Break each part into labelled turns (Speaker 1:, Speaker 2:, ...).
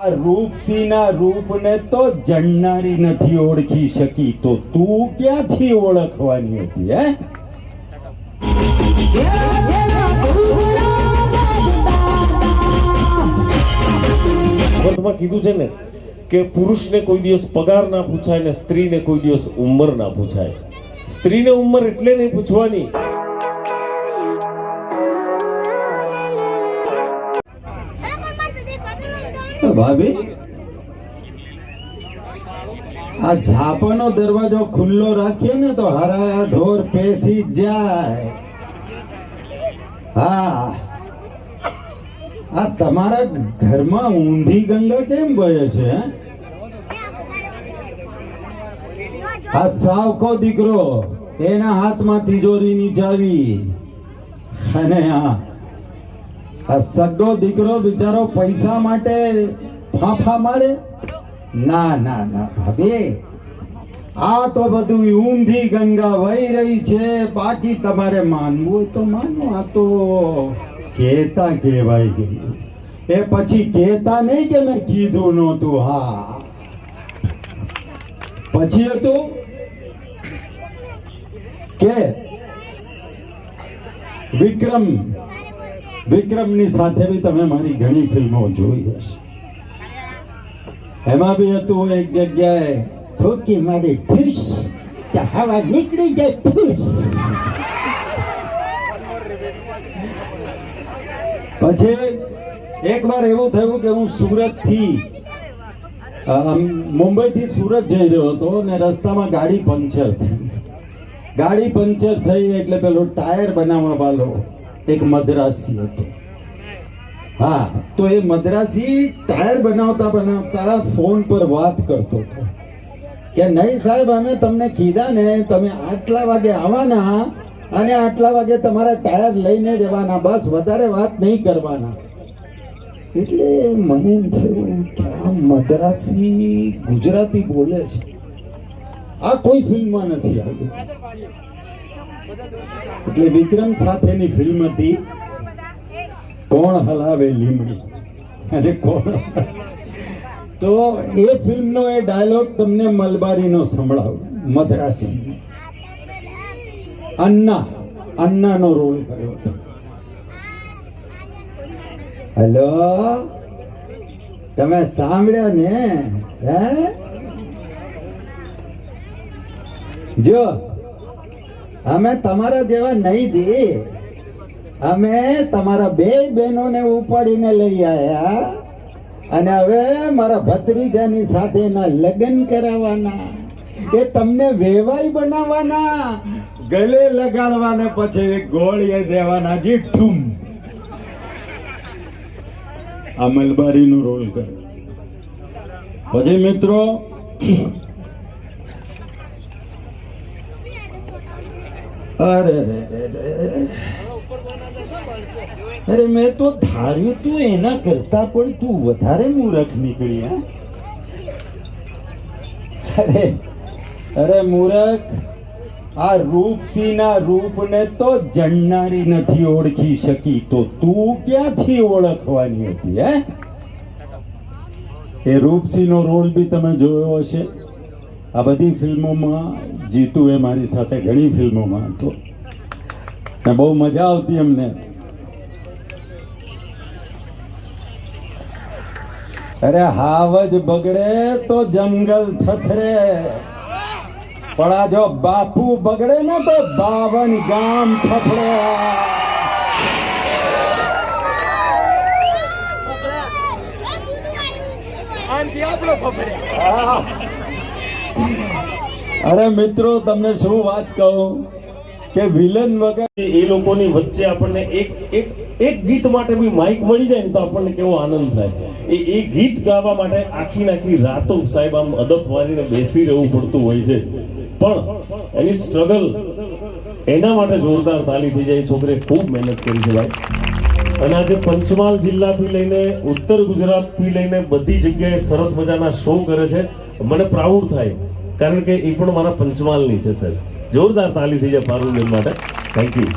Speaker 1: આ રૂપસીના રૂપને તો જણનારી નથી ઓળખી શકી, તો તું ક્યાંથી ઓળખવાની હતી? હે,
Speaker 2: કીધું છે ને કે પુરુષને કોઈ દિવસ પગાર ના પૂછાય ને સ્ત્રીને કોઈ દિવસ ઉંમર ના પૂછાય. સ્ત્રીને ઉંમર એટલે નહીં પૂછવાની.
Speaker 1: ભાભી, આ ઝાપાનો દરવાજો ખુલ્લો રાખીએ ને તો હરા ઢોર પેસી જાય. હા, આ તમારા ઘરમાં ઊંધી ગંગા કેમ વહે છે? આ સાવકો દીકરો, એના હાથમાં તિજોરીની ચાવી, અને આ સગો દીકરો બિચારો પૈસા માટે ફાંફા મારે. ના ના ના ભાભી, આ તો બધું ઊંધી ગંગા વહી રહી છે. બાકી તમારે માનવું હોય તો માનો, આ તો કેતા કહેવાય ગયું. એ પછી કેતા નહીં કે મેં કીધું નહોતું. હા, પછી હતું કે વિક્રમની સાથે બી તમે મારી ઘણી ફિલ્મો જોઈ હશે. એમાં બી હતું એક જગ્યાએ ઠોકી મારી ઠૂસ કે હવા નીકળી જાય ઠૂસ. પછી એક વાર એવું થયું કે હું મુંબઈથી સુરત જઈ રહ્યો હતો ને રસ્તામાં ગાડી પંચર થઈ એટલે પેલો ટાયર બનાવવા વાળો એક મદ્રાસી હતો. હા, તો એ મદ્રાસી ટાયર બનાવતા ફોન પર વાત કરતો હતો કે નહીં સાહેબ, અમે તમને કીધા ને તમે આટલા વાગે આવવાના અને આટલા વાગે તમારા ટાયર લઈને જવાના, બસ વધારે વાત નહીં કરવાના. એટલે મને એમ થયું કે આ મદ્રાસી ગુજરાતી બોલે છે, આ કોઈ ફિલ્મમાં નથી આવ્યું. એટલે વિક્રમ સાથેની ફિલ્મ હતી કોણ હલાવે લીમડી. અને કોણ, તો એ ફિલ્મનો એ ડાયલોગ તમને મલબારીનો સંભળાવ. મદ્રાસી અન્નાનો રોલ કર્યો હતો. હેલો, તમે સાંભળ્યો ને? હે, જો અમે તમારા જેવા નહીં જી, અમે તમારા બે બહેનોને ઉપાડીને લઈ આવ્યા અને હવે મારા ભત્રીજાની સાથે એના લગ્ન કરાવવાના. એ તમને વેવાઈ બનાવવાના, ગલે લગાડવાને પછી ગોળીએ દેવાના. જી ઠુમ, આ મલબારીનો રોલ કર્યો. પછી મિત્રો, અરે મેં તો ધાર્યું તું એના કરતા પણ તું વધારે મૂર્ખ નીકળી. અરે મૂર્ખ, આ રૂપસીના રૂપને તો જણનારી નથી ઓળખી શકી, તો તું ક્યાંથી ઓળખવાની હતી? હે, એ રૂપસીનો રોલ બી તમે જોયો હશે. આ બધી ફિલ્મોમાં જીતુ એ મારી સાથે ઘણી ફિલ્મોમાં હતો ને બહુ મજા આવતી અમને. અરે હાવજ બગડે તો જંગલ થથરે, પણ આ જો બાપુ બગડે ને તો 52 ગામ ફફડે. અરે મિત્રો, તમને શું વાત કહું કે વિલન વગર
Speaker 2: એ લોકોની વચ્ચે આપણને એક ગીત માટે બી માઇક મળી જાય ને તો આપણને કેવો આનંદ થાય. એ ગીત ગાવા માટે આખી રાતો સાહેબ આમ અદબ વાળીને બેસી રહેવું પડતું હોય છે, પણ એની સ્ટ્રગલ એના માટે જોરદાર તાલી થઈ જાય. છોકરે ખૂબ મહેનત કરી છે ભાઈ. અને આજે પંચમહાલ જિલ્લાથી લઈને ઉત્તર ગુજરાતથી લઈને બધી જગ્યાએ સરસ મજાના શો કરે છે. મને પ્રાઉડ થાય, કારણ કે એ પણ મારા પંચમહાલની છે સર. જોરદાર તાલી થઈ જાય પારુલબેન માટે. Thank you.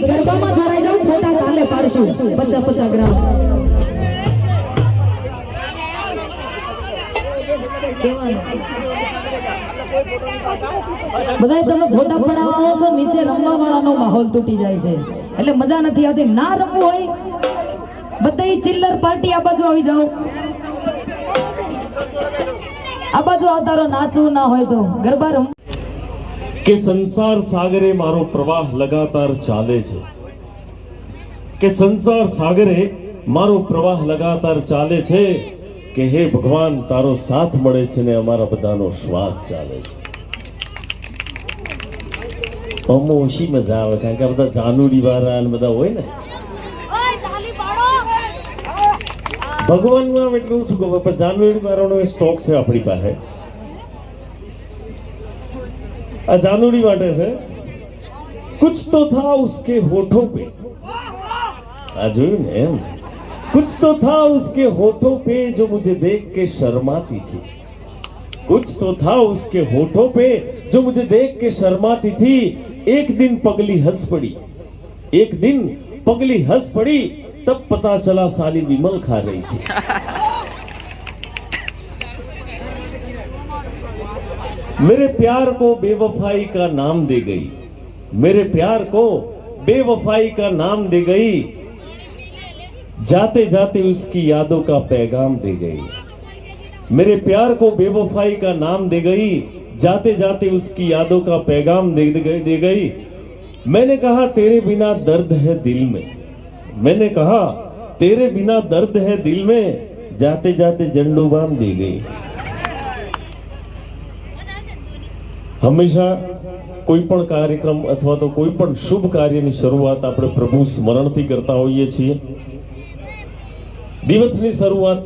Speaker 3: બધાય ગરબામાં જોડાઈ જાવ, ફોટા કાલે પાડશું 50-50 ગ્રામ. બધાય તમે ફોટા પડાવવા આવો છો, નીચે રમવા વાળાનો માહોલ તૂટી જાય છે એટલે મજા નથી આવતી. ના રમવું હોય બધાય ચિલ્લર પાર્ટી આ બાજુ આવી જાઓ, આ બાજુ આવતા રહો. નાચવું ના હોય તો ગરબા રમ.
Speaker 2: કે સંસાર સાગરે મારો પ્રવાહ લગાતાર ચાલે છે, કે સંસાર સાગરે મારો પ્રવાહ લગાતાર ચાલે છે, કે હે ભગવાન તારો સાથ મળે છે ને અમારા બધાનો શ્વાસ ચાલે છે. અમો ઓછી મજા આવે કારણ કે આ બધા જાનુડી વાળા ને બધા હોય ને. ભગવાનમાં એટલું શું ખબર પણ જાનુડી વાળાનો સ્ટોક છે આપણી પાસે. આ જાનુડી માટે છે. कुछ तो था उसके होठों पे, આ જોયું ને એમ, कुछ तो था उसके होठों पे जो मुझे देख के शर्माती थी, कुछ तो था उसके होठों पे जो मुझे देख के शर्माती थी. एक दिन पगली हंस पड़ी, एक दिन पगली हंस पड़ी, तब पता चला साली विमल खा रही थी. मेरे प्यार को बेवफाई का नाम दे गई, मेरे प्यार को बेवफाई का नाम दे गई, जाते जाते उसकी यादों का पैगाम दे गई. मेरे प्यार को बेवफाई का नाम दे गई, जाते जाते उसकी यादों का पैगाम दे गई. मैंने कहा तेरे बिना दर्द है दिल में, मैंने कहा तेरे बिना दर्द है दिल में, जाते जाते झंडोबाम दे गई. હંમેશા કોઈ પણ કાર્યક્રમ અથવા તો કોઈ પણ શુભ કાર્યની શરૂઆત આપણે પ્રભુ સ્મરણથી કરતા હોઈએ છીએ. દિવસની શરૂઆત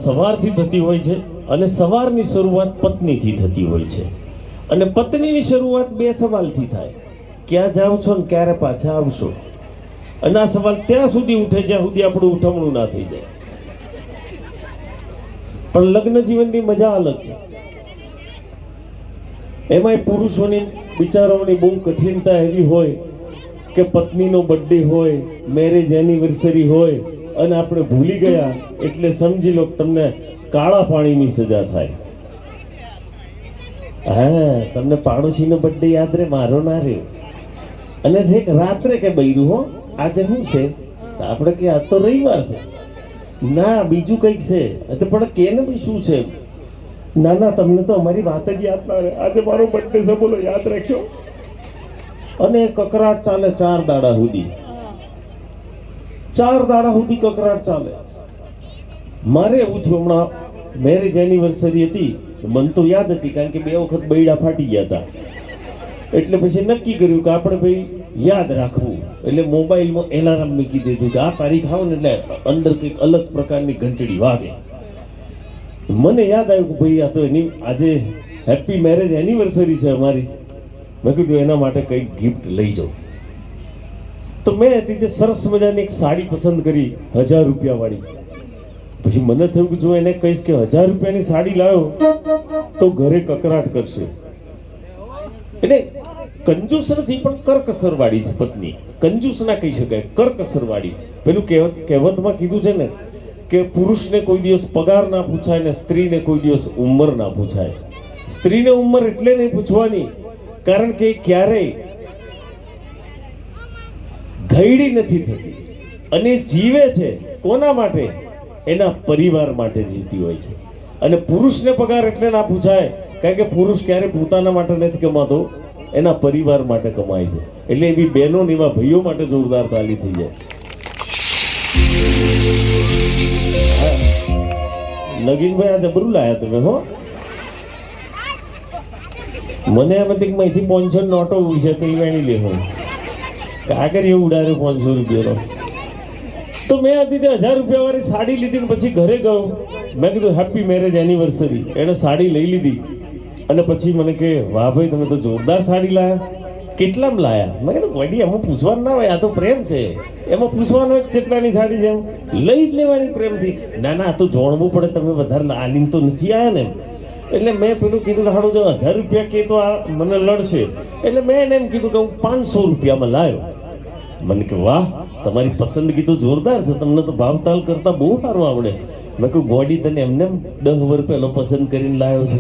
Speaker 2: સવારથી થતી હોય છે અને સવારની શરૂઆત પત્નીથી થતી હોય છે અને પત્નીની શરૂઆત બે સવાલથી થાય, ક્યાં જાવ છો ને ક્યારે પાછા આવશો. અને આ સવાલ ત્યાં સુધી ઉઠે જ્યાં સુધી આપણું ઉઠમણું ના થઈ જાય. પણ લગ્ન જીવનની મજા અલગ છે. એમાંય પુરુષોની બિચારાઓની બહુ કઠિનતા એવી હોય કે પત્નીનો બર્થડે હોય, મેરેજ એનિવર્સરી હોય અને આપણે ભૂલી ગયા એટલે સમજી લો તમને કાળા પાણીની સજા થાય. હા, તમને પાડોશીનો બર્થડે યાદ રહે, મારો ના રહ્યો. અને છેક રાત્રે કે બૈરું હો આજે શું છે, આપણે કે આજ તો રવિવાર છે, ના બીજું કંઈક છે, પણ કે ને ભાઈ શું છે, ના ના તમને તો અમારી વાત જ યાદ ના રહે, આજે મારો બર્થડે છે બોલો યાદ રાખ્યો. અને કકરાટ ચાલે 4 દાડા સુધી, 4 દાડા સુધી કકરાટ ચાલે. મારે એવું થયું, હમણાં મેરેજ એનિવર્સરી હતી, મને તો યાદ હતી કારણ કે 2 વખત બૈડા ફાટી ગયા હતા. એટલે પછી નક્કી કર્યું કે આપણે ભાઈ યાદ રાખવું, એટલે મોબાઈલમાં એલાર્મ મૂકી દીધું કે આ તારીખ આવો ને એટલે અંદર કંઈક અલગ પ્રકારની ઘંટડી વાગે. મને યાદ આવ્યું કે ભાઈ આ તો એની આજે હેપી મેરેજ એનિવર્સરી છે અમારી. મેં કીધું એના માટે કંઈક ગિફ્ટ લઈ જાઉં. તો મેં હતી સરસ મજાની એક સાડી પસંદ કરી 1000 રૂપિયા વાળી. પછી મને થયું કે જો એને કહીશ કે 1000 રૂપિયાની સાડી લાવ્યો તો ઘરે કકરાટ કરશે. એટલે કંજૂસ નથી પણ કરકસર વાળી છે પત્ની. કંજૂસ ના કહી શકાય, કરકસર વાળી. પેલું કહેવતમાં કીધું છે ને કે પુરુષને કોઈ દિવસ પગાર ના પૂછાય ને સ્ત્રીને કોઈ દિવસ ઉંમર ના પૂછાય. સ્ત્રીને ઉંમર એટલે નહીં પૂછવાની કારણ કે ક્યારેય ઘયડી નથી થતી અને જીવે છે કોના માટે, એના પરિવાર માટે જીવતી હોય છે. અને પુરુષને પગાર એટલે ના પૂછાય કારણ કે પુરુષ ક્યારે પોતાના માટે નથી કમાતો, એના પરિવાર માટે કમાય છે. એટલે એવી બહેનો ને એવા ભાઈઓ માટે જોરદાર તાલી થઈ જાય. નગીનભાઈ આ જબરું લાયા તમે હો. મને એમ હતી કે અહીંથી 500 નોટો છે તો એ વેણી લે હું કાગર એવું ઉડાડ્યો 500 રૂપિયાનો. તો મેં હતી 1000 રૂપિયા વાળી સાડી લીધી પછી ઘરે ગયો. મેં કીધું હેપી મેરેજ એનિવર્સરી. એને સાડી લઈ લીધી અને પછી મને કે વાહ ભાઈ તમે તો જોરદાર સાડી લાયા, કેટલામાં લાયા? મેં કીધું વડી એમાં પૂછવાનું ના હોય, આ તો પ્રેમ છે, એમાં પૂછવાનું હોય કેટલાની સાડી છે, એમ લઈ જ લેવાની પ્રેમથી. ના ના આ તો જોણવું પડે, તમે વધારે આલીને તો નથી આવ્યા ને. એટલે મેં પેલું કીધું કે હાડું જો 1000 રૂપિયા કે તો આ મને લડશે. એટલે મેં એને એમ કીધું કે હું 500 રૂપિયામાં લાવ્યો. મને કે વાહ, તમારી પસંદગી તો જોરદાર છે, તમને તો ભાવતાલ કરતા બહુ સારું આવડે. મેં કહ્યું ગોડી તને એમને 10 વર્ષ પહેલો પસંદ કરીને લાવ્યો છે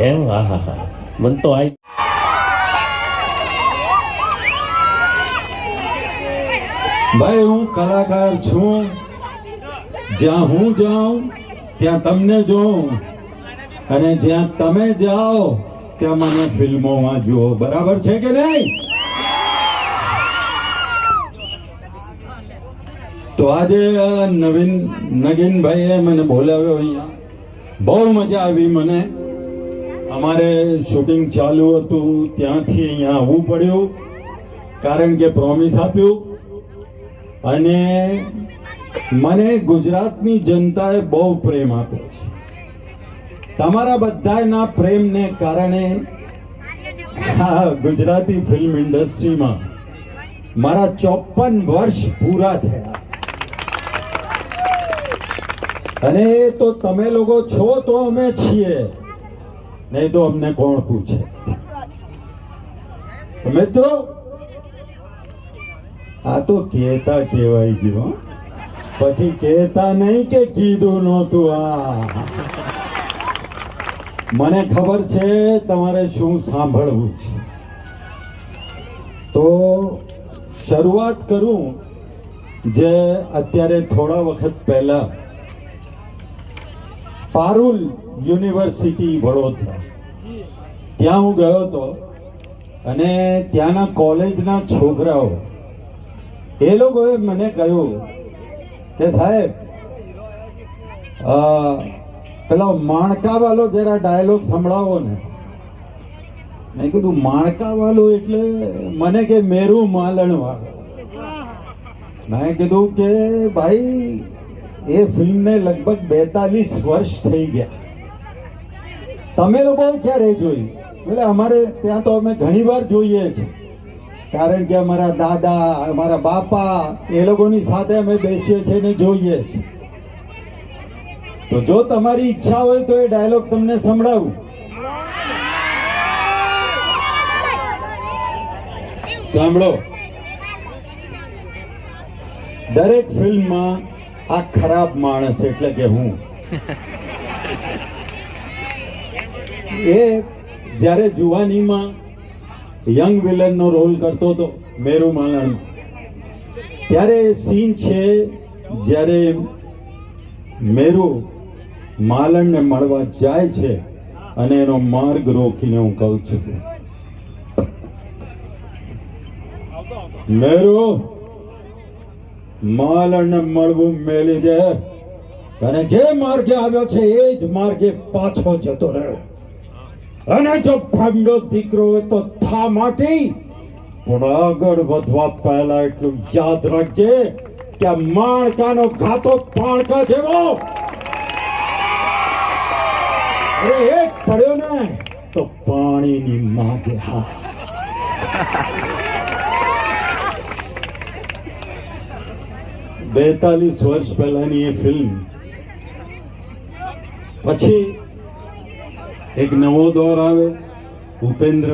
Speaker 2: એમ? હા હા હા, મને તો આ
Speaker 1: ભાઈ હું કલાકાર છું, જ્યાં હું જાઉં ત્યાં તમને જોઉં, અને જ્યાં તમે જાઓ ત્યાં મને ફિલ્મોમાં જુઓ. બરાબર છે કે નહીં? તો આજે નગીનભાઈએ મને બોલાવ્યો અહીંયા, બહુ મજા આવી મને. અમારે શૂટિંગ ચાલુ હતું ત્યાંથી અહીંયા આવવું પડ્યું, કારણ કે પ્રોમિસ આપ્યું. અને મને ગુજરાતની જનતાએ બહુ પ્રેમ આપ્યો છે. તમારા બધાના પ્રેમને કારણે આ ગુજરાતી ફિલ્મ ઇન્ડસ્ટ્રીમાં મારા 54 વર્ષ પૂરા થયા. અને એ તો તમે લોકો છો તો અમે છીએ, નહીં તો અમને કોણ પૂછે? મિત્રો, આ તો કહેતા કહેવાય ગયું, પછી કહેતા નહીં કે કીધું નહોતું. મને ખબર છે તમારે શું સાંભળવું છે, તો શરૂઆત કરું. જે અત્યારે થોડા વખત પહેલા પારુલ યુનિવર્સિટી વડોદરા, ત્યાં હું ગયો હતો. અને ત્યાંના કોલેજના છોકરાઓ એ લોકોએ મને કહ્યું કે સાહેબ, પેલો માણકા વાલો જરા ડાયલોગ સંભળાવો ને. મેં કીધું માણકા વાલો એટલે? મને કે મેરું માલણ વાળો. મેં કીધું કે ભાઈ એ ફિલ્મને લગભગ 42 વર્ષ થઈ ગયા, તમે લોકો ક્યારે જોઈ? એટલે અમારે ત્યાં તો અમે ઘણી વાર જોઈએ છીએ, કારણ કે અમારા દાદા, અમારા બાપા, એ લોકોની સાથે અમે બેસીએ છીએ ને જોઈએ છીએ. તો જો તમારી ઈચ્છા હોય તો એ ડાયલોગ તમને સંભળાવું. સાંભળો. દરેક ફિલ્મમાં આ ખરાબ માણસ એટલે કે હું, એ જ્યારે જુવાનીમાં યંગ વિલનનો રોલ કરતો હતો મેરુ માલણ, ત્યારે એ સીન છે જ્યારે મેરુ માલણને મળવા જાય છે અને એનો માર્ગ રોકીને હું કહું છું, મેરુ, માલણને મળવું મેલી દે, અને જે માર્ગે આવ્યો છે એ જ માર્ગે પાછો જતો રહ્યો. અને જો ભંડો દીકરો હોય તો થા માટી, પણ આગળ વધવા પહેલા એટલું યાદ રાખજે કે આ માણકાનો ઘાતો પાણકા જેવો. અરે એક પડ્યો ને તો પાણીની માગે. હા, 42 વર્ષ પહેલાની એ ફિલ્મ પછી એક નવો દોર આવ્યો. ઉપેન્દ્ર